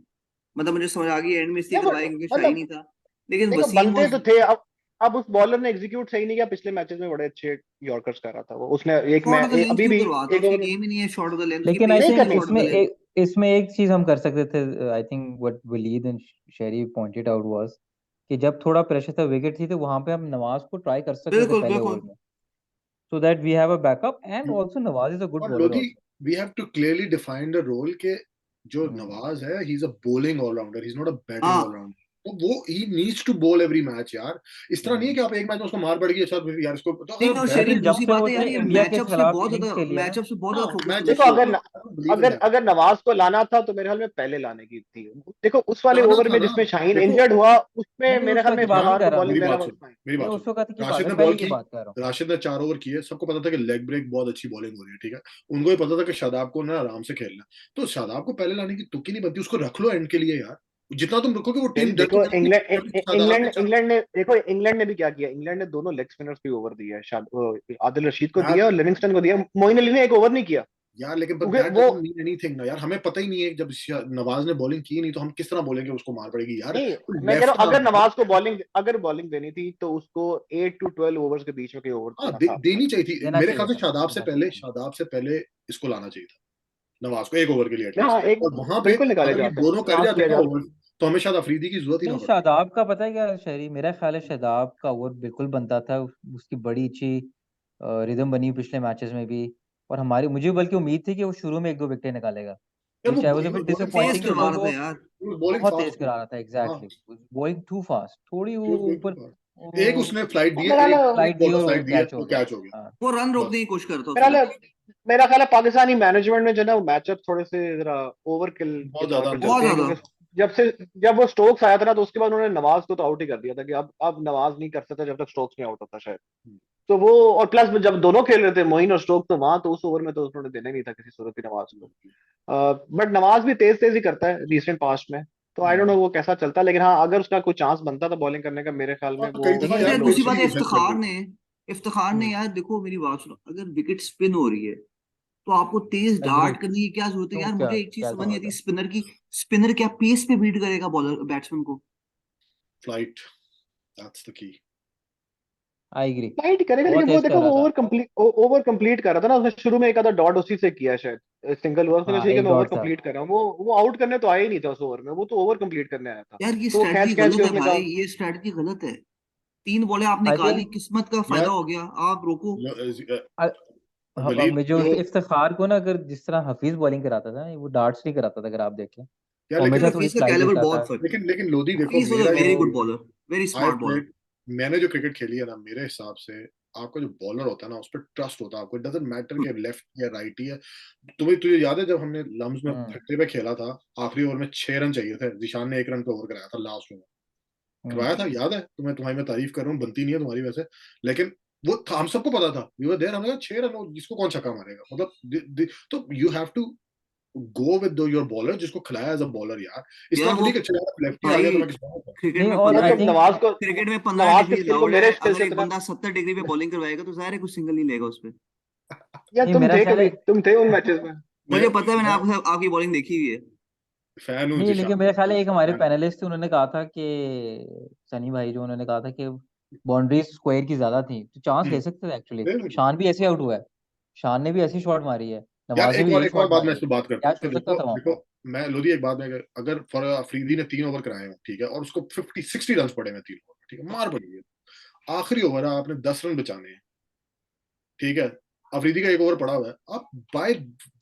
[SPEAKER 1] मतलब मुझे समझ आ गई एंड में इसलिए
[SPEAKER 4] या
[SPEAKER 1] करवाए क्योंकि शाही
[SPEAKER 4] मतलब
[SPEAKER 1] नहीं था, लेकिन
[SPEAKER 4] देखो
[SPEAKER 1] वसीम
[SPEAKER 4] बनते
[SPEAKER 1] वाज
[SPEAKER 4] तो थे। अब उस बॉलर ने एग्जीक्यूट सही नहीं किया, पिछले मैचेस में बड़े अच्छे यॉर्कर्स कर रहा था वो, उसने
[SPEAKER 1] शॉर्ट ऑफ द लेंथ
[SPEAKER 4] अभी
[SPEAKER 1] क्यों
[SPEAKER 4] भी
[SPEAKER 1] करवाता,
[SPEAKER 4] एक
[SPEAKER 1] उसकी
[SPEAKER 4] ओवर
[SPEAKER 1] गेम ही नहीं है शॉर्ट ऑफ द लेंथ, उसकी
[SPEAKER 2] लेकिन आई
[SPEAKER 1] पेस
[SPEAKER 4] नहीं
[SPEAKER 1] ही नहीं
[SPEAKER 2] थिंक
[SPEAKER 1] है
[SPEAKER 4] करनी
[SPEAKER 1] शॉर्ट ऑफ
[SPEAKER 2] इसमें
[SPEAKER 1] द लेंथ।
[SPEAKER 2] इसमें एक चीज हम कर सकते थे, I think what Waleed and Sherry pointed out was कि जब थोड़ा प्रेशर था, विकेट थी, तो वहां पे हम नवाज को ट्राई कर सकते थे
[SPEAKER 1] बिल्कुल
[SPEAKER 2] पहले
[SPEAKER 1] बिल्कुल।
[SPEAKER 2] ओवर में, so that we have a backup, and also Nawaz is a good
[SPEAKER 3] और
[SPEAKER 2] bowler
[SPEAKER 3] Lodhi,
[SPEAKER 2] also.
[SPEAKER 3] We have to clearly define the role के जो
[SPEAKER 2] हम्म।
[SPEAKER 3] नवाज है, he is a bowling allrounder, he is not a batting
[SPEAKER 1] हाँ
[SPEAKER 3] ऑलराउंडर। तो वो he needs to bowl every match यार। इस तरह नहीं है
[SPEAKER 2] हम्म।
[SPEAKER 3] कि आप एक मैच में उसको मार पड़ गई, अच्छा यार इसको तो
[SPEAKER 1] नहीं,
[SPEAKER 3] अगर
[SPEAKER 1] और
[SPEAKER 3] बैटिंग
[SPEAKER 1] शरीफ
[SPEAKER 2] लेकिन जब
[SPEAKER 1] दूसरी
[SPEAKER 2] से
[SPEAKER 1] बात
[SPEAKER 2] वो
[SPEAKER 1] है यार,
[SPEAKER 2] उसने
[SPEAKER 1] ये
[SPEAKER 2] इंडिया के
[SPEAKER 1] मैचअप से
[SPEAKER 2] खिलाफ
[SPEAKER 1] बहुत
[SPEAKER 2] इनिंग्स
[SPEAKER 1] ज्यादा
[SPEAKER 2] खेली है ना।
[SPEAKER 3] हाँ
[SPEAKER 1] फोकस
[SPEAKER 3] मैच
[SPEAKER 1] है
[SPEAKER 4] देखो
[SPEAKER 1] इसके
[SPEAKER 4] अगर
[SPEAKER 1] ऊपर।
[SPEAKER 3] बिलीव इन
[SPEAKER 4] अगर
[SPEAKER 3] दैट।
[SPEAKER 4] अगर नवाज को लाना था तो मेरे ख्याल में पहले लाने की थी। देखो उस वाले
[SPEAKER 3] लाना
[SPEAKER 4] ओवर
[SPEAKER 3] था
[SPEAKER 4] में
[SPEAKER 3] ना।
[SPEAKER 4] जिसमें शाहीन
[SPEAKER 3] देखो
[SPEAKER 4] इंजर्ड हुआ, उसमें
[SPEAKER 2] नहीं,
[SPEAKER 4] मेरे
[SPEAKER 2] उस
[SPEAKER 4] ख्याल
[SPEAKER 2] वक्त
[SPEAKER 4] में
[SPEAKER 2] की बात नहीं
[SPEAKER 3] ध्यान,
[SPEAKER 4] इफ्तिखार
[SPEAKER 2] कर
[SPEAKER 4] को
[SPEAKER 2] रहा मैं,
[SPEAKER 4] बॉलिंग देना was fine।
[SPEAKER 3] मेरी
[SPEAKER 2] नहीं
[SPEAKER 3] बात
[SPEAKER 2] उस
[SPEAKER 3] सुनो।
[SPEAKER 2] वक्त की बात,
[SPEAKER 3] राशिद
[SPEAKER 2] मैं
[SPEAKER 3] ने
[SPEAKER 2] पहले
[SPEAKER 3] बॉल
[SPEAKER 2] की
[SPEAKER 3] की,
[SPEAKER 2] बात कर रहा हूँ।
[SPEAKER 3] राशिद ने 4 ओवर किए, सबको पता था कि लेग ब्रेक बहुत अच्छी बॉलिंग हो रही है, ठीक है। उनको भी पता था कि शादाब को ना आराम से खेलना है। तो शादाब को पहले लाने की तुक ही नहीं बनती, उसको रख लो एंड के लिए यार। जितना तुम रखोगे वो टीम
[SPEAKER 4] फिर
[SPEAKER 3] डेप्थ
[SPEAKER 4] देखो
[SPEAKER 3] उतनी शादाब के
[SPEAKER 4] इंग्लैंड
[SPEAKER 3] चांस।
[SPEAKER 4] इंग्लैंड ने देखो इंग्लैंड ने भी क्या किया, इंग्लैंड ने दोनों लेग स्पिनर्स पे ओवर दिया है, आदिल रशीद को
[SPEAKER 3] यार
[SPEAKER 4] दिया और लिविंगस्टन को दिया, मोइन अली ने एक ओवर नहीं किया,
[SPEAKER 3] यार लेकिन बट
[SPEAKER 4] क्योंकि
[SPEAKER 3] दैट
[SPEAKER 4] वो
[SPEAKER 3] डजंट मीन एनीथिंग ना यार, हमें पता ही नहीं है जब नवाज ने बॉलिंग की नहीं तो हम किस तरह बोलेंगे उसको मार पड़ेगी यार।
[SPEAKER 4] नहीं, मैं कह
[SPEAKER 3] लेफ्ट
[SPEAKER 4] रहा हूँ
[SPEAKER 3] आर्म
[SPEAKER 4] अगर नवाज को बॉलिंग देनी थी तो उसको 8 to 12 ओवर्स के बीच में कोई ओवर
[SPEAKER 3] हाँ
[SPEAKER 4] देना था।
[SPEAKER 3] देनी चाहिए थी
[SPEAKER 2] देना
[SPEAKER 3] मेरे
[SPEAKER 2] चाहिए
[SPEAKER 3] ख्याल से।
[SPEAKER 2] था, देना चाहिए था।
[SPEAKER 3] शादाब से पहले इसको लाना चाहिए था, नवाज को 1 ओवर के लिए
[SPEAKER 4] हाँ
[SPEAKER 3] एटलीस्ट।
[SPEAKER 4] एक
[SPEAKER 3] और वहां पे
[SPEAKER 4] बिल्कुल निकाले
[SPEAKER 3] अगर ये
[SPEAKER 4] जाते हैं,
[SPEAKER 3] दोनों कर
[SPEAKER 4] चांस
[SPEAKER 3] जाते
[SPEAKER 4] लिया
[SPEAKER 3] ना
[SPEAKER 4] जा
[SPEAKER 3] ओवर, तो हमें शायद अफरीदी की जरूरत ही ना
[SPEAKER 2] नहीं,
[SPEAKER 3] पड़ती।
[SPEAKER 2] शादाब का पता है क्या शहरी, मेरा ख्याल है शादाब का ओवर बिल्कुल बनता था, उसकी बड़ी अच्छी रिदम बनी पिछले मैचेस में भी, और हमारी मुझे बल्कि उम्मीद थी कि वो शुरू में 1-2 विकेट निकालेगा,
[SPEAKER 3] यार
[SPEAKER 2] विच आई वाज अ
[SPEAKER 3] वो
[SPEAKER 2] बिट
[SPEAKER 3] बॉलिंग
[SPEAKER 1] तेज
[SPEAKER 3] फास्ट
[SPEAKER 2] डिसअपॉइंटिंग
[SPEAKER 3] थी
[SPEAKER 2] कि
[SPEAKER 3] ना,
[SPEAKER 1] करवा
[SPEAKER 2] जब
[SPEAKER 1] रहा था
[SPEAKER 2] वो
[SPEAKER 1] यार।
[SPEAKER 3] वो बॉलिंग
[SPEAKER 2] बहुत तेज
[SPEAKER 3] फास्ट थी।
[SPEAKER 2] करा रहा था,
[SPEAKER 3] हाँ
[SPEAKER 2] एग्जैक्टली गोइंग टू फास्ट, थोड़ी
[SPEAKER 3] ही
[SPEAKER 2] वो
[SPEAKER 3] वाज गोइंग टू
[SPEAKER 2] ऊपर
[SPEAKER 3] फास्ट। एक उसने फ्लाइट दी है,
[SPEAKER 4] मेरा
[SPEAKER 3] एक
[SPEAKER 4] ख्याल
[SPEAKER 2] स्लाइड दी
[SPEAKER 3] बॉलर
[SPEAKER 2] और
[SPEAKER 3] साइड दी है,
[SPEAKER 2] कैच हो
[SPEAKER 3] वो
[SPEAKER 2] गया।
[SPEAKER 3] कैच हो गया
[SPEAKER 2] हाँ।
[SPEAKER 1] वो रन रोकने
[SPEAKER 3] बस।
[SPEAKER 1] की कोशिश कर रहा था
[SPEAKER 4] मेरा
[SPEAKER 1] सिर्फ।
[SPEAKER 4] ख्याल मेरा ख्याल है पाकिस्तानी मैनेजमेंट में जो है ना मैचअप थोड़े से जरा ओवरकिल के
[SPEAKER 3] बहुत
[SPEAKER 4] तौर
[SPEAKER 3] ज्यादा
[SPEAKER 4] पर
[SPEAKER 1] बहुत
[SPEAKER 4] चलते हैं,
[SPEAKER 1] ज्यादा।
[SPEAKER 4] क्योंकि जब वो स्टोक्स आया था ना तो उसके बाद उन्होंने नवाज को तो आउट ही कर दिया था कि अब नवाज नहीं कर सकता जब तक स्टोक्स नहीं आउट होता शायद। तो वो और प्लस जब दोनों खेल रहे थे मोइन और स्टोक्स, तो वहां तो उस ओवर में तो उन्होंने देना ही नहीं था किसी सूरत भी नवाज को। बट नवाज भी तेज तेज ही करता है रिसेंट पास्ट में, तो आई डोंट नो वो कैसा चलता है, लेकिन हाँ अगर उसका कोई चांस बनता था बॉलिंग करने का मेरे ख्याल में
[SPEAKER 3] और
[SPEAKER 4] वो
[SPEAKER 3] कई दफा
[SPEAKER 2] नहीं
[SPEAKER 1] अच्छा,
[SPEAKER 3] यार
[SPEAKER 2] देखो,
[SPEAKER 1] दूसरी
[SPEAKER 3] पिच
[SPEAKER 1] बात
[SPEAKER 3] भी
[SPEAKER 1] है
[SPEAKER 3] हेल्प कर
[SPEAKER 1] इफ्तिखार
[SPEAKER 3] देती।
[SPEAKER 1] ने, इफ्तिखार ने
[SPEAKER 2] हम्म,
[SPEAKER 1] यार देखो मेरी बात सुनो, अगर विकेट स्पिन हो रही है तो आपको तेज डार्ट
[SPEAKER 2] एग्रीड,
[SPEAKER 1] करने की क्या जरूरत है
[SPEAKER 2] तो
[SPEAKER 1] यार?
[SPEAKER 2] क्या
[SPEAKER 1] मुझे एक चीज
[SPEAKER 2] क्या
[SPEAKER 1] समझ नहीं
[SPEAKER 2] जरूरत
[SPEAKER 1] आती
[SPEAKER 2] है।
[SPEAKER 1] स्पिनर की। स्पिनर क्या पेस पे बीट करेगा बॉलर बैट्समैन को?
[SPEAKER 3] Flight, that's the key.
[SPEAKER 5] I agree,
[SPEAKER 4] slide करेगा,
[SPEAKER 5] बहुत
[SPEAKER 4] लेकिन वो
[SPEAKER 5] तेज
[SPEAKER 4] देखो
[SPEAKER 5] कर
[SPEAKER 4] वो
[SPEAKER 5] रहा था।
[SPEAKER 4] ओवर कंप्लीट कर रहा था ना उसने, शुरू में एक आधा डॉट उसी से किया शायद सिंगल ओवर, उसने
[SPEAKER 5] हाँ
[SPEAKER 4] कहा कि
[SPEAKER 5] एक
[SPEAKER 4] मैं ओवर
[SPEAKER 5] डॉट था।
[SPEAKER 4] कंप्लीट कर रहा हूँ, वो आउट करने तो आया ही नहीं था उस ओवर में, वो तो ओवर कंप्लीट करने आया था।
[SPEAKER 1] यार ये
[SPEAKER 4] तो वो
[SPEAKER 1] स्ट्रेटजी
[SPEAKER 4] खींच खींच के
[SPEAKER 1] गलत है
[SPEAKER 4] उसने
[SPEAKER 1] भाई,
[SPEAKER 4] कहा।
[SPEAKER 1] ये स्ट्रेटजी गलत है। 3 बॉलें आप
[SPEAKER 5] आई
[SPEAKER 1] निकाली,
[SPEAKER 5] थिंक
[SPEAKER 1] किस्मत का फायदा
[SPEAKER 3] यार
[SPEAKER 1] हो गया, आप रोको।
[SPEAKER 3] वलीद
[SPEAKER 5] मुझे
[SPEAKER 3] जो
[SPEAKER 5] इफ्तिखार को ना, अगर जिस तरह हफीज बॉलिंग कराता था वो डार्ट्स नहीं कराता था, अगर आप देखें
[SPEAKER 3] यार
[SPEAKER 5] वो
[SPEAKER 3] लेकिन
[SPEAKER 5] हमेशा थोड़ी
[SPEAKER 1] हफीज का
[SPEAKER 5] स्लाइड
[SPEAKER 1] कैलिबर
[SPEAKER 5] देता था।
[SPEAKER 1] बहुत फर्क है।
[SPEAKER 3] लेकिन लोधी देखो,
[SPEAKER 1] हफीज वाज अ
[SPEAKER 3] मेरा
[SPEAKER 1] वेरी
[SPEAKER 3] जो
[SPEAKER 1] good bowler, very
[SPEAKER 3] I
[SPEAKER 1] smart bowler.
[SPEAKER 3] Played मैंने जो क्रिकेट खेली है ना, मेरे हिसाब से आपका जो बॉलर होता है ना, उस पर ट्रस्ट होता है आपको। डजेंट मैटर कि लेफ्ट या राइट ही है। तुम्हें तुझे याद है जब हमने लम्स में
[SPEAKER 5] हम्म
[SPEAKER 3] फट्टे पे खेला था, आखिरी ओवर में 6 रन चाहिए थे, जिशान ने 1 रन पे ओवर कराया था लास्ट ओवर,
[SPEAKER 5] हम्म
[SPEAKER 3] करवाया था, याद है तुम्हें? तुम्हारी मैं तारीफ कर रहा हूँ, बनती नहीं है तुम्हारी वैसे, लेकिन वो था, हम सबको पता था, वी वर देयर, हमने कहा 6 रन और जिसको कौन छक्का मारेगा, मतलब तो you have to go with your bowler जिसको खिलाया एज अ बॉलर यार। इस
[SPEAKER 1] यार
[SPEAKER 3] तरह
[SPEAKER 1] वो
[SPEAKER 3] थोड़ी कि चला लेफ्टी आ
[SPEAKER 1] भाई
[SPEAKER 3] गया तो मैं किस बात का।
[SPEAKER 1] क्रिकेट
[SPEAKER 5] नहीं,
[SPEAKER 1] में
[SPEAKER 5] और
[SPEAKER 4] यार
[SPEAKER 5] आई
[SPEAKER 1] 15
[SPEAKER 4] तो
[SPEAKER 5] थिंक
[SPEAKER 1] क्रिकेट में 15
[SPEAKER 4] नवाज के
[SPEAKER 1] डिग्री
[SPEAKER 4] स्किल को
[SPEAKER 1] अलाउड
[SPEAKER 4] मेरे
[SPEAKER 1] है।
[SPEAKER 4] स्किल
[SPEAKER 1] अगर
[SPEAKER 4] से
[SPEAKER 1] एक
[SPEAKER 4] इतना।
[SPEAKER 1] बंदा 70 डिग्री पे बॉलिंग करवाएगा तो जाहिर है कुछ सिंगल नहीं लेगा उस पे।
[SPEAKER 4] यार
[SPEAKER 5] नहीं,
[SPEAKER 4] तुम
[SPEAKER 5] मेरा
[SPEAKER 4] थे
[SPEAKER 5] ख्याल
[SPEAKER 4] कभी,
[SPEAKER 5] है।
[SPEAKER 4] तुम थे उन मैचेस में?
[SPEAKER 1] मुझे पता है, मैंने
[SPEAKER 3] मैं
[SPEAKER 1] आपकी बॉलिंग देखी हुई है।
[SPEAKER 3] फैन हूँ
[SPEAKER 5] नहीं, लेकिन
[SPEAKER 3] जिशान
[SPEAKER 5] मेरा ख्याल है एक हमारे
[SPEAKER 3] का।
[SPEAKER 5] पैनलिस्ट थे, उन्होंने कहा था कि सनी भाई जो, उन्होंने कहा था कि बाउंड्रीज स्क्वायर की ज्यादा थी, तो चांस ले सकते थे एक्चुअली।
[SPEAKER 3] बिल्कुल।
[SPEAKER 5] शान भी ऐसे आउट हुआ है, शान ने भी ऐसी शॉट मारी है,
[SPEAKER 3] यार
[SPEAKER 5] नवाज ने भी यही
[SPEAKER 3] एक और
[SPEAKER 5] शॉट
[SPEAKER 3] बात मैं
[SPEAKER 5] मारी
[SPEAKER 3] इस
[SPEAKER 5] है।
[SPEAKER 3] पे बात करता हूँ
[SPEAKER 5] कैच
[SPEAKER 3] कि
[SPEAKER 5] हो सकता
[SPEAKER 3] देखो
[SPEAKER 5] था वहां
[SPEAKER 3] देखो,
[SPEAKER 5] पर।
[SPEAKER 3] मैं लोधी एक बात में, अगर फॉर अफरीदी ने 3 ओवर कराए हो, ठीक है, और उसको 50-60 रन पड़े हैं 3 ओवर में, ठीक है, मार पड़ी है, आखिरी ओवर है, आपने 10 रन बचाने हैं, ठीक है, अफरीदी का 1 ओवर पड़ा हुआ है, आप बाय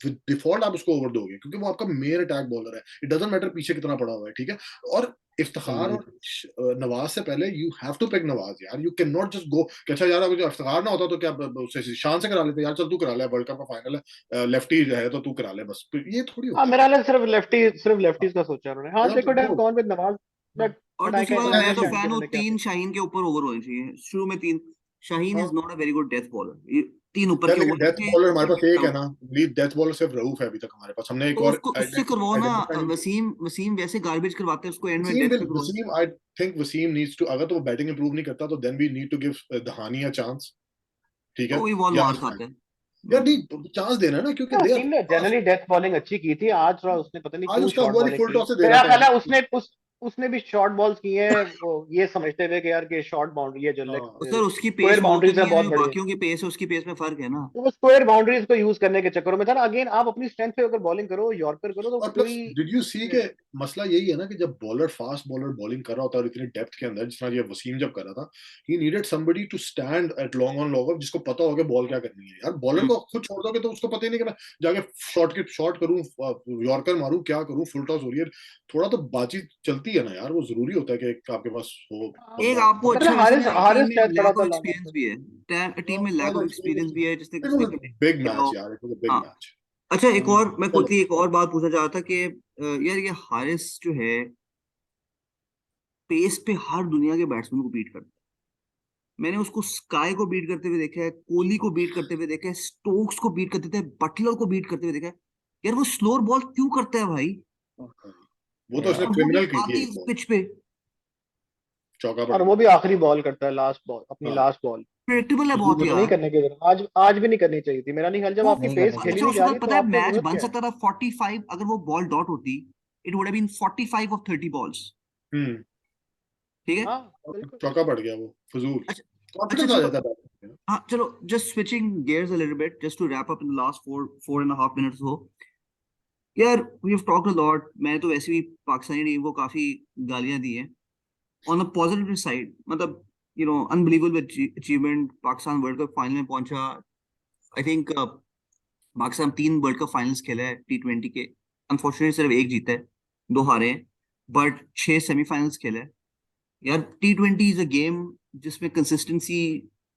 [SPEAKER 3] डिफॉल्ट आप उसको ओवर दोगे, क्योंकि वो आपका मेन अटैक बॉलर है, इट डजंट मैटर पीछे कितना पड़ा हुआ है, ठीक है। और इफ्तिखार और नवाज से पहले you have to pick Nawaz यार, you can not just go कि अच्छा यार अगर इफ्तिखार ना होता तो क्या उससे शान से करा लेते यार, चल तू करा ले, वर्ल्ड कप का फाइनल है, लेफ्टी है तो तू करा ले, बस ये थोड़ी
[SPEAKER 4] हाँ
[SPEAKER 3] होता है
[SPEAKER 4] मेरा
[SPEAKER 3] यार।
[SPEAKER 4] हाल सिर्फ लेफ्टीज का सोचा उन्होंने। हाँ
[SPEAKER 3] मतलब
[SPEAKER 4] देखो डेव
[SPEAKER 3] देखो,
[SPEAKER 4] गॉन विद नवाज, बट
[SPEAKER 1] और
[SPEAKER 4] बट आई
[SPEAKER 1] दूसरी
[SPEAKER 4] कैन
[SPEAKER 1] बात,
[SPEAKER 3] पता है
[SPEAKER 1] मैं तो
[SPEAKER 4] अंडरस्टैंड कि
[SPEAKER 1] फैन हूँ
[SPEAKER 4] उन्होंने क्या
[SPEAKER 1] 3
[SPEAKER 4] सोचा।
[SPEAKER 1] शाहीन के ऊपर ओवर होने चाहिए शुरू में। 3 शाहीन इज
[SPEAKER 3] हाँ
[SPEAKER 1] not a very good death bowler. ये 3 ऊपर
[SPEAKER 3] यार,
[SPEAKER 1] के
[SPEAKER 3] लेकिन
[SPEAKER 1] ओवर
[SPEAKER 3] डेथ
[SPEAKER 1] होंगे
[SPEAKER 3] बॉलर
[SPEAKER 1] तो
[SPEAKER 3] हमारे पास
[SPEAKER 1] get
[SPEAKER 3] एक है
[SPEAKER 1] out।
[SPEAKER 3] ना, लीड डेथ बॉलर सिर्फ रऊफ है अभी तक हमारे पास, हमने एक
[SPEAKER 1] तो
[SPEAKER 3] और
[SPEAKER 1] उसको उससे करवाओ ना।
[SPEAKER 3] आइडेंटिफाई नहीं किया।
[SPEAKER 1] वसीम वसीम वैसे गार्बेज करवाते हैं उसको, एंड में
[SPEAKER 3] वसीम
[SPEAKER 1] डेथ
[SPEAKER 3] विल
[SPEAKER 1] पे करो।
[SPEAKER 3] Wasim I think Wasim needs to, अगर तो वो बैटिंग इंप्रूव नहीं करता तो then we need to give Dahani a chance, ठीक
[SPEAKER 1] तो
[SPEAKER 3] है,
[SPEAKER 1] वही बॉल
[SPEAKER 3] या
[SPEAKER 1] मार
[SPEAKER 3] हसनैन।
[SPEAKER 1] खाता है।
[SPEAKER 3] यार नहीं, चांस देना ना, क्योंकि दे आर
[SPEAKER 4] वसीम ने जनरली डेथ बॉलिंग अच्छी की थी, आज थोड़ा उसने पता नहीं
[SPEAKER 3] आज
[SPEAKER 4] क्यों
[SPEAKER 3] उसका
[SPEAKER 4] शॉर्ट
[SPEAKER 3] हुआ नहीं,
[SPEAKER 4] बॉलिंग
[SPEAKER 3] फुल
[SPEAKER 4] की।
[SPEAKER 3] टॉस से दे रहा
[SPEAKER 4] मेरा
[SPEAKER 3] था
[SPEAKER 4] ख्याल है
[SPEAKER 3] यार।
[SPEAKER 4] उसने भी शॉर्ट बॉल्स की हैं, वो ये समझते हुए कि यार कि शॉर्ट बाउंड्री, ये जो लेग
[SPEAKER 3] हाँ
[SPEAKER 1] तो सर उसकी पेस
[SPEAKER 4] स्क्वायर
[SPEAKER 1] वो तो
[SPEAKER 4] बाउंड्रीज है
[SPEAKER 1] नहीं है ना
[SPEAKER 4] बहुत
[SPEAKER 1] जो
[SPEAKER 4] बड़ी।
[SPEAKER 1] बाकियों की पेस है, उसकी पेस में फर्क है ना।
[SPEAKER 4] तो वो स्क्वायर बाउंड्रीज को यूज करने के चक्करों में था ना। अगेन आप अपनी स्ट्रेंथ पे अगर बॉलिंग करो, यॉर्कर करो, तो
[SPEAKER 3] और
[SPEAKER 4] कोई
[SPEAKER 3] प्लस डिड यू सी के मसला यही है ना कि जब बॉलर फास्ट बॉलर बॉलिंग कर रहा होता है और इतनी डेप्थ के अंदर, जिस तरह ये वसीम जब कर रहा था, he needed somebody to stand at long on long off, जिसको पता होगा बॉल क्या करनी है। यार बॉलर को खुद छोड़ दोगे तो उसको पता ही नहीं कि मैं जाके शॉट करूं, यॉर्कर मारूं, क्या करूं, फुल टॉस हो रही है, थोड़ा तो बातचीत चलती है ना यार, वो जरूरी होता है कि आपके पास हो
[SPEAKER 1] एक
[SPEAKER 3] बंदा।
[SPEAKER 1] आपको अच्छा
[SPEAKER 4] मतलब
[SPEAKER 1] वैसे ना, टीम
[SPEAKER 4] हारिस
[SPEAKER 1] में
[SPEAKER 4] शायद पड़ा
[SPEAKER 1] लैक ऑफ
[SPEAKER 4] था लॉन्ग ऑफ
[SPEAKER 1] एक्सपीरियंस भी है, टीम में लैक ऑफ एक्सपीरियंस भी है, जिसने
[SPEAKER 3] इट
[SPEAKER 1] जिसने
[SPEAKER 3] वाज अ
[SPEAKER 1] कभी
[SPEAKER 3] बिग
[SPEAKER 1] खेला हो।
[SPEAKER 3] मैच यार, इट वाज अ बिग
[SPEAKER 1] हाँ।
[SPEAKER 3] मैच।
[SPEAKER 1] अच्छा, एक और मैं
[SPEAKER 3] चलो
[SPEAKER 1] क्विकली एक और बात पूछना चाहता था कि यार ये हारिस जो है, पेस पे हर दुनिया के बैट्समैन को बीट करता है। मैंने उसको स्काई को बीट करते हुए देखा है, कोहली को बीट करते हुए देखा है, स्टोक्स को बीट करते थे, बटलर को बीट करते हुए देखा है। यार वो स्लोअर बॉल क्यों करता है भाई?
[SPEAKER 3] वो तो उसने
[SPEAKER 1] और वो भी
[SPEAKER 3] क्रिमिनल की थी
[SPEAKER 1] आधी
[SPEAKER 3] एक बॉल,
[SPEAKER 1] पिच पे।
[SPEAKER 3] चौका पड़
[SPEAKER 4] और वो
[SPEAKER 3] गया।
[SPEAKER 4] भी आखिरी बॉल करता है, लास्ट बॉल, अपनी
[SPEAKER 3] हाँ,
[SPEAKER 4] लास्ट बॉल।
[SPEAKER 1] प्रेडिक्टेबल है
[SPEAKER 3] फजूल
[SPEAKER 1] बहुत
[SPEAKER 3] में
[SPEAKER 4] नहीं
[SPEAKER 1] यार।
[SPEAKER 4] करने की जरूरत, आज भी नहीं करनी चाहिए थी मेरा नहीं ख्याल। जब
[SPEAKER 1] वो
[SPEAKER 4] आपकी
[SPEAKER 5] नहीं
[SPEAKER 4] पेस
[SPEAKER 5] करनी चाहिए
[SPEAKER 4] खेली
[SPEAKER 1] अच्छा,
[SPEAKER 5] थी।
[SPEAKER 4] नहीं
[SPEAKER 1] उसके
[SPEAKER 4] जा
[SPEAKER 1] बाद
[SPEAKER 4] रही तो
[SPEAKER 1] पता है
[SPEAKER 4] आपको
[SPEAKER 1] मैच
[SPEAKER 4] जरूरत
[SPEAKER 1] बन
[SPEAKER 4] क्या है?
[SPEAKER 1] सकता था 45, अगर वो बॉल डॉट होती it would have been 45 of 30 balls.
[SPEAKER 3] Hmm,
[SPEAKER 1] ठीक है।
[SPEAKER 4] हाँ बिल्कुल।
[SPEAKER 3] चौका पड़ गया वो, फजूल
[SPEAKER 1] अच्छा। अच्छा
[SPEAKER 3] कॉन्फिडेंस आ
[SPEAKER 1] चलो।
[SPEAKER 3] जाता है बैट्समैन में।
[SPEAKER 1] हाँ चलो, just switching gears a little bit just to wrap up in the last 4.5 minutes हो। यार we have talked a lot, मैं तो वैसे भी पाकिस्तानी टीम को काफी गालियां दी हैं। ऑन द पॉजिटिव साइड, मतलब unbelievable achievement, Pakistan world cup final में पहुंचा। I think Pakistan 3 world cup finals खेला है T20 के। अनफॉर्चुनेटली सिर्फ एक जीता है, 2 हारे हैं, बट 6 सेमीफाइनल्स खेला है। यार T20 इज अ गेम जिसमें कंसिस्टेंसी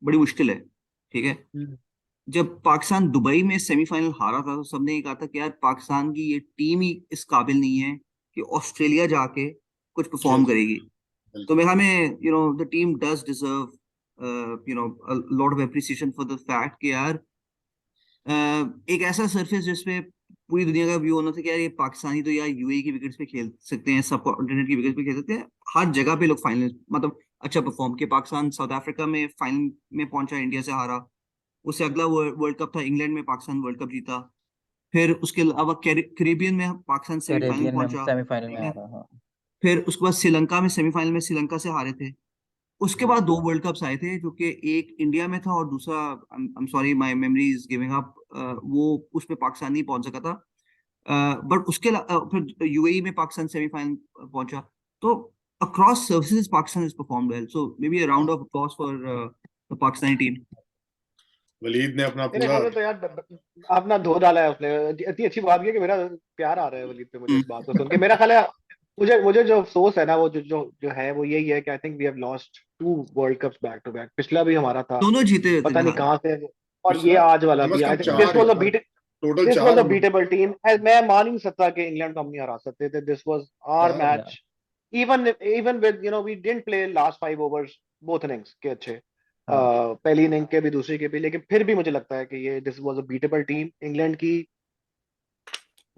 [SPEAKER 1] बड़ी मुश्किल है। ठीक है।
[SPEAKER 3] हम्म,
[SPEAKER 1] जब पाकिस्तान दुबई में सेमीफाइनल हारा था तो सबने ये कहा था कि यार पाकिस्तान की ये टीम ही इस काबिल नहीं है कि ऑस्ट्रेलिया जाके कुछ परफॉर्म
[SPEAKER 3] खेल सकते
[SPEAKER 1] करेगी।
[SPEAKER 3] हैं,
[SPEAKER 1] तो
[SPEAKER 3] बिल्कुल।
[SPEAKER 1] मेरे ख्याल में the team does deserve lot of appreciation for the fact कि यार एक ऐसा सरफेस जिसपे पूरी दुनिया का व्यू होना था कि यार ये पाकिस्तानी तो यार यूएई की विकेट्स पे खेल सकते हैं, सब कॉन्टिनेंट की विकेट्स पे खेल सकते हैं। हर जगह पे लोग फाइनल, मतलब अच्छा परफॉर्म किया। पाकिस्तान साउथ अफ्रीका में फाइनल में पहुंचा, इंडिया से हारा। उससे अगला वर्ल्ड कप था इंग्लैंड में, पाकिस्तान वर्ल्ड कप जीता। फिर उसके अलावा कैरेबियन में पाकिस्तान सेमीफाइनल
[SPEAKER 5] कैरेबियन में
[SPEAKER 1] पहुंचा।
[SPEAKER 5] सेमीफाइनल में
[SPEAKER 1] ठीक
[SPEAKER 5] आ
[SPEAKER 1] है।
[SPEAKER 5] रहा। हाँ।
[SPEAKER 1] फिर उसके बाद श्रीलंका में सेमीफाइनल में श्रीलंका से हारे थे। उसके बाद 2 वर्ल्ड कप्स आए थे जो कि एक इंडिया में था और दूसरा I am sorry my memory is giving up, वो उसमें पाकिस्तान नहीं पहुंच सका था, बट फिर यूएई में पाकिस्तान सेमीफाइनल पहुंचा। तो across services Pakistan has performed well, so maybe a round of applause for the Pakistani team.
[SPEAKER 3] Waleed ने अपना
[SPEAKER 4] मेरे
[SPEAKER 3] पूरा
[SPEAKER 4] ख्याल में तो यार अपना धो डाला है उसने। इतनी अच्छी बात है कि मेरा प्यार आ रहा है वलीद पे मुझे इस बात को सुन के। मेरा ख्याल है मुझे मुझे जो अफसोस है ना वो जो है वो यही है कि I think we have lost 2 world cups back to back. पिछला भी हमारा था,
[SPEAKER 1] दोनों जीते थे
[SPEAKER 4] पता नहीं
[SPEAKER 1] फिलहाल।
[SPEAKER 4] कहाँ से, और ये
[SPEAKER 3] पिछला
[SPEAKER 4] आज वाला
[SPEAKER 3] कम
[SPEAKER 4] भी।
[SPEAKER 3] से
[SPEAKER 4] I
[SPEAKER 3] come
[SPEAKER 4] think
[SPEAKER 3] 4
[SPEAKER 4] this was a
[SPEAKER 3] यार,
[SPEAKER 4] beat
[SPEAKER 3] total
[SPEAKER 4] this
[SPEAKER 3] 4
[SPEAKER 4] was a
[SPEAKER 3] hmm
[SPEAKER 4] beatable team. मैं मान ही नहीं सकता कि इंग्लैंड को हम नहीं हरा सकते थे। This was our
[SPEAKER 3] 4
[SPEAKER 5] Yeah.
[SPEAKER 4] Match. Even with we didn't play last 5 overs both innings के अच्छे,
[SPEAKER 5] हाँ
[SPEAKER 4] पहली इनिंग के भी दूसरी के भी, लेकिन फिर भी मुझे लगता है कि ये this was a beatable team. England की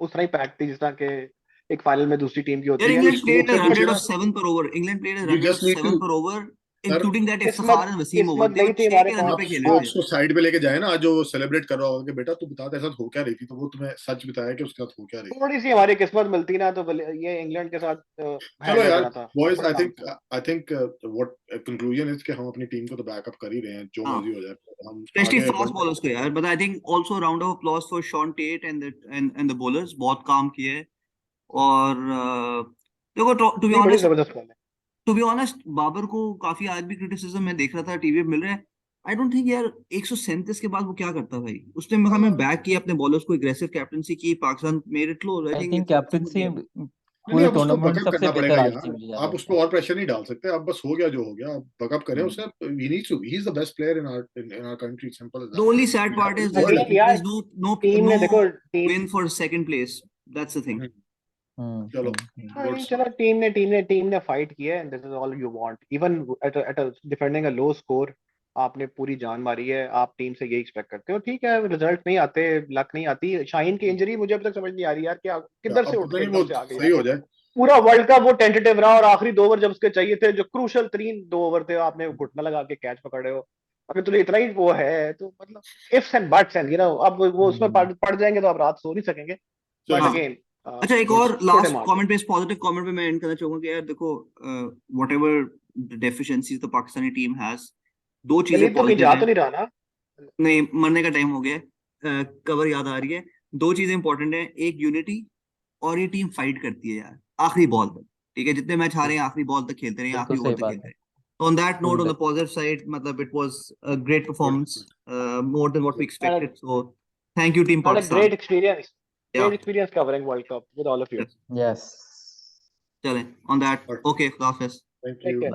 [SPEAKER 4] उस तरह ही पैक थी जिस तरह के एक फाइनल में दूसरी टीम की
[SPEAKER 1] यार
[SPEAKER 4] होती है।
[SPEAKER 1] इंग्लैंड
[SPEAKER 3] स्ट्रोक
[SPEAKER 1] प्लेड
[SPEAKER 3] से
[SPEAKER 1] रन
[SPEAKER 3] पूछे
[SPEAKER 1] रेट
[SPEAKER 3] ना,
[SPEAKER 1] off 7 per over, England played run
[SPEAKER 3] you
[SPEAKER 1] rate off
[SPEAKER 3] just need
[SPEAKER 1] 7
[SPEAKER 3] two
[SPEAKER 1] per over,
[SPEAKER 3] sir,
[SPEAKER 1] including that
[SPEAKER 4] किस्मत
[SPEAKER 1] इफ्तिखार एंड वसीम ओवर,
[SPEAKER 4] किस्मत
[SPEAKER 1] they
[SPEAKER 4] नहीं
[SPEAKER 1] were
[SPEAKER 4] थी
[SPEAKER 1] 6
[SPEAKER 4] हमारे
[SPEAKER 1] के रन
[SPEAKER 4] पास।
[SPEAKER 3] आप
[SPEAKER 1] पे खेल रहे
[SPEAKER 4] हाँ,
[SPEAKER 3] स्ट्रोक्स
[SPEAKER 1] थे।
[SPEAKER 3] को साइड पे लेके जाए ना, आज जो सेलिब्रेट कर रहा होगा कि बेटा तू बता तेरे साथ हो क्या रही थी, तो वो तुम्हें सच बताया कि उसके साथ हो क्या रही थी।
[SPEAKER 4] थोड़ी सी हमारी किस्मत मिलती ना तो ये इंग्लैंड के साथ
[SPEAKER 3] चलो
[SPEAKER 4] हैंड हो
[SPEAKER 3] यार
[SPEAKER 4] जाना था
[SPEAKER 3] बॉयज,
[SPEAKER 4] बड़ा आराम से।
[SPEAKER 3] आई थिंक व्हाट कंक्लूजन इज कि हम अपनी टीम को तो बैकअप कर ही रहे हैं, जो
[SPEAKER 1] हाँ,
[SPEAKER 3] मर्जी हो जाए हम
[SPEAKER 1] स्पेशली
[SPEAKER 3] आगे
[SPEAKER 1] फास्ट बॉलर्स को यार, but I think also round of applause for Shaun Tait and the bowlers, बहुत काम किए हैं। और देखो, टू बी
[SPEAKER 4] नहीं, बड़ी
[SPEAKER 1] ऑनेस्ट,
[SPEAKER 4] जबरदस्त बॉल है।
[SPEAKER 1] बाबर को काफी आज भी क्रिटिसिज्म मैं देख रहा था टीवी पे मिल रहा है। आई डोंट थिंक यार 137 के बाद वो क्या करता भाई, उसने हमें बैक किया अपने बॉलर्स को, एग्रेसिव कैप्टनसी की, Pakistan made it close. I
[SPEAKER 5] I
[SPEAKER 1] think
[SPEAKER 5] think
[SPEAKER 1] it's good
[SPEAKER 5] captaincy
[SPEAKER 1] game.
[SPEAKER 3] नहीं,
[SPEAKER 5] पूरे
[SPEAKER 3] अब उसको
[SPEAKER 5] टूर्नामेंट
[SPEAKER 3] बकअप
[SPEAKER 5] सबसे
[SPEAKER 3] करना
[SPEAKER 5] बेहतर
[SPEAKER 3] पड़ेगा
[SPEAKER 5] आज थी
[SPEAKER 3] यार,
[SPEAKER 5] मुझे ज्यादा
[SPEAKER 3] आप उस
[SPEAKER 5] लगता
[SPEAKER 3] पर
[SPEAKER 5] है।
[SPEAKER 3] और प्रेशर नहीं डाल सकते। अब बस हो गया जो हो गया, अब बकअप करें
[SPEAKER 5] हम्म,
[SPEAKER 3] उसे। He needs to, he is the best player in our country, simple as
[SPEAKER 1] The only sad
[SPEAKER 3] दैट।
[SPEAKER 1] part is
[SPEAKER 3] वर्ल्ड है।
[SPEAKER 4] नहीं यार,
[SPEAKER 1] there's no
[SPEAKER 4] टीम
[SPEAKER 1] no
[SPEAKER 4] ने देखो team
[SPEAKER 1] win for second place. That's the thing.
[SPEAKER 3] चलो गुड
[SPEAKER 4] नहीं, चलो
[SPEAKER 3] स्टार्ट।
[SPEAKER 4] टीम ने फाइट किया है। This is all you want. Even at defending a low score आपने पूरी जान मारी है। आप टीम से यही एक्सपेक्ट करते हो। ठीक है, रिजल्ट नहीं आते, लक नहीं आती। शाहीन की इंजरी मुझे अब तक समझ नहीं आ रही यार, क्या किधर से
[SPEAKER 3] अब
[SPEAKER 4] उठ
[SPEAKER 3] पता
[SPEAKER 4] के
[SPEAKER 3] नहीं वो
[SPEAKER 4] एकदम से आ गई
[SPEAKER 3] सही
[SPEAKER 4] यार।
[SPEAKER 3] हो जाए।
[SPEAKER 4] पूरा वर्ल्ड कप वो टेंटेटिव रहा और आखिरी 2 ओवर जब उसके चाहिए थे, जो क्रूशल तरीन 2 ओवर थे, आपने घुटना लगा के कैच पकड़े हो। अगर तुझे इतना ही वो है तो मतलब इफ्स एंड बट्स एंड अब वो उसमें
[SPEAKER 5] हम्म,
[SPEAKER 4] पड़ जाएंगे तो आप रात सो नहीं सकेंगे। बट
[SPEAKER 1] हाँ,
[SPEAKER 3] चलिए
[SPEAKER 4] अगेन
[SPEAKER 1] अच्छा, एक
[SPEAKER 3] गुड।
[SPEAKER 1] और
[SPEAKER 4] छोटे
[SPEAKER 1] लास्ट
[SPEAKER 4] मार्जिन।
[SPEAKER 1] कमेंट पे, इस पॉजिटिव कमेंट पे मैं एंड करना चाहूंगा कि यार देखो, what ever deficiencies the Pakistani team has, 2 चीजें
[SPEAKER 4] वलीद तो कहीं
[SPEAKER 1] पॉजिटिव
[SPEAKER 4] जा
[SPEAKER 1] हैं।
[SPEAKER 4] तो नहीं रहा ना?
[SPEAKER 1] नहीं, मरने का टाइम हो गया है, कवर याद आ रही है। 2 चीजें इंपॉर्टेंट है, एक यूनिटी, और ये टीम फाइट करती है यार आखिरी बॉल तक। ठीक है, जितने मैच हारे हैं आखिरी बॉल तक खेलते रहे,
[SPEAKER 5] बिल्कुल
[SPEAKER 1] आखिरी ओवर
[SPEAKER 5] सही
[SPEAKER 1] तक
[SPEAKER 5] बात
[SPEAKER 1] खेलते
[SPEAKER 5] है।
[SPEAKER 1] रहे। तो on that note, on the
[SPEAKER 5] good.
[SPEAKER 1] Positive side, मतलब it was a great
[SPEAKER 3] good
[SPEAKER 1] performance, more than what we
[SPEAKER 4] And
[SPEAKER 1] expected, so thank you team
[SPEAKER 4] a
[SPEAKER 1] Pakistan. या
[SPEAKER 4] great experience covering World Cup with all of you.
[SPEAKER 5] Yes.
[SPEAKER 1] चलें, ऑन दैट, ओके, खुदा हाफिज।
[SPEAKER 3] Thank
[SPEAKER 4] Take
[SPEAKER 3] you.
[SPEAKER 4] care.